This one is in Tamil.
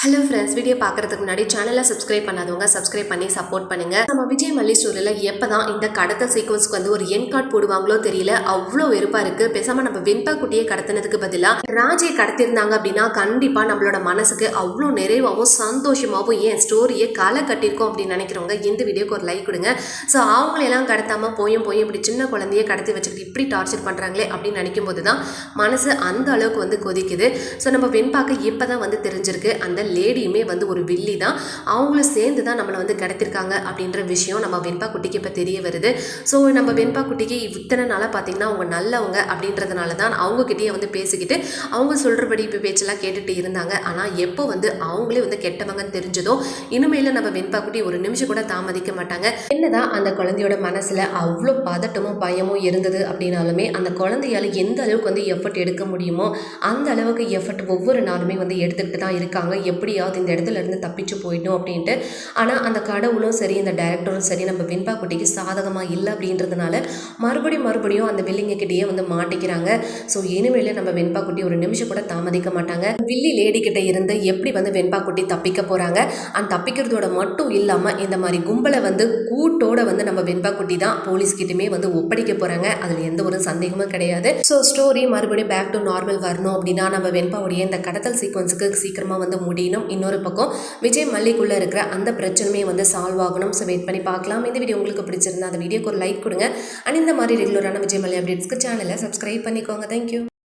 ஹலோ ஃப்ரெண்ட்ஸ், வீடியோ பார்க்குறதுக்கு முன்னாடி சேனலை சப்ஸ்கிரைப் பண்ணாதவங்க சப்ஸ்கிரைப் பண்ணி சப்போர்ட் பண்ணுங்க. நம்ம விஜய் மல்லி ஸ்டோரியில் எப்போ தான் இந்த கடத்தல் சீக்வன்ஸ்க்கு வந்து ஒரு என் கார்டு போடுவாங்களோ தெரியல. அவ்வளோ வெறுப்பாக இருக்குது. பேசாமல் நம்ம வெண்பா குட்டியை கடத்தினதுக்கு பதிலாக ராஜியை கடத்திருந்தாங்க அப்படின்னா கண்டிப்பாக நம்மளோட மனசுக்கு அவ்வளோ நிறைவாகவும் சந்தோஷமாகவும் ஏன் ஸ்டோரியை களை கட்டியிருக்கோம் அப்படின்னு நினைக்கிறவங்க இந்த வீடியோக்கு ஒரு லைக் கொடுங்க. ஸோ அவங்களெல்லாம் கடத்தாமல் போயும் இப்படி சின்ன குழந்தைய கடத்தி வச்சுக்கிட்டு இப்படி டார்ச்சர் பண்ணுறாங்களே அப்படின்னு நினைக்கும் போது தான் மனசு அந்த அளவுக்கு வந்து கொதிக்குது. ஸோ நம்ம வெண்பாக்கு இப்போ தான் வந்து தெரிஞ்சிருக்கு அந்த லேடியுமே வந்து ஒரு வில்லி தான், அவங்களும் சேர்ந்து தான் நம்மளை வந்து கடத்திருக்காங்க அப்படின்ற விஷயம் நம்ம வெண்பா குட்டிக்கு இப்போ தெரிய வருது. ஸோ நம்ம வெண்பா குட்டிக்கு இத்தனை நாளாக பார்த்தீங்கன்னா அவங்க நல்லவங்க அப்படின்றதுனால தான் அவங்கக்கிட்டேயே வந்து பேசிக்கிட்டு அவங்க சொல்கிறபடி இப்போ பேச்செல்லாம் கேட்டுட்டு இருந்தாங்க. ஆனால் எப்போ வந்து அவங்களே வந்து கெட்டவங்கன்னு தெரிஞ்சதோ இனிமேல நம்ம வெண்பா குட்டி ஒரு நிமிஷம் கூட தாமதிக்க மாட்டாங்க. என்னதான் அந்த குழந்தையோட மனசில் அவ்வளோ பதட்டமும் பயமும் இருந்தது அப்படின்னாலுமே அந்த குழந்தையால் எந்த அளவுக்கு வந்து எஃபர்ட் எடுக்க முடியுமோ அந்த அளவுக்கு எஃபர்ட் ஒவ்வொரு நாளுமே வந்து எடுத்துக்கிட்டு தான் இருக்காங்க. எப்படியாவது இந்த இடத்துல இருந்து தப்பிச்சு போயிடும் அப்படின்ட்டு. ஆனால் அந்த கடவுளும் சரி இந்த டைரக்டரும் சரி நம்ம வெண்பா குட்டிக்கு சாதகமாக இல்லை அப்படின்றதுனால மறுபடியும் அந்த வில்லிங்க கிட்டேயே வந்து மாட்டிக்கிறாங்க. ஸோ இனிமேல் நம்ம வெண்பா குட்டி ஒரு நிமிஷம் கூட தாமதிக்க மாட்டாங்க. வில்லி லேடி கிட்ட இருந்து எப்படி வந்து வெண்பா குட்டி தப்பிக்க போறாங்க, அந்த தப்பிக்கிறதோட மட்டும் இல்லாமல் இந்த மாதிரி கும்பலை வந்து கூட்டோட வந்து நம்ம வெண்பா குட்டி தான் போலீஸ்கிட்டயுமே வந்து ஒப்படைக்க போறாங்க. அதில் எந்த ஒரு சந்தேகமும் கிடையாது. ஸோ ஸ்டோரி மறுபடியும் பேக் டு நார்மல் வரணும் அப்படின்னா நம்ம வெண்பாவுடைய இந்த கடத்தல் சீக்வன்ஸுக்கு சீக்கிரமாக வந்து முடியணும். இன்னொரு பக்கம் விஜய் மல்லிக்குள்ளே இருக்கிற அந்த பிரச்சனையுமே வந்து சால்வ் ஆகணும். ஸோ வெயிட் பண்ணி பார்க்கலாம். இந்த வீடியோ உங்களுக்கு பிடிச்சிருந்தா அந்த வீடியோக்கு ஒரு லைக் கொடுங்க. அண்ட் இந்த மாதிரி ரெகுலரான விஜய் மல்லி அப்டேட்ஸ்க்கு சேனலை சப்ஸ்கிரைப் பண்ணிக்கோங்க. தேங்க்யூ.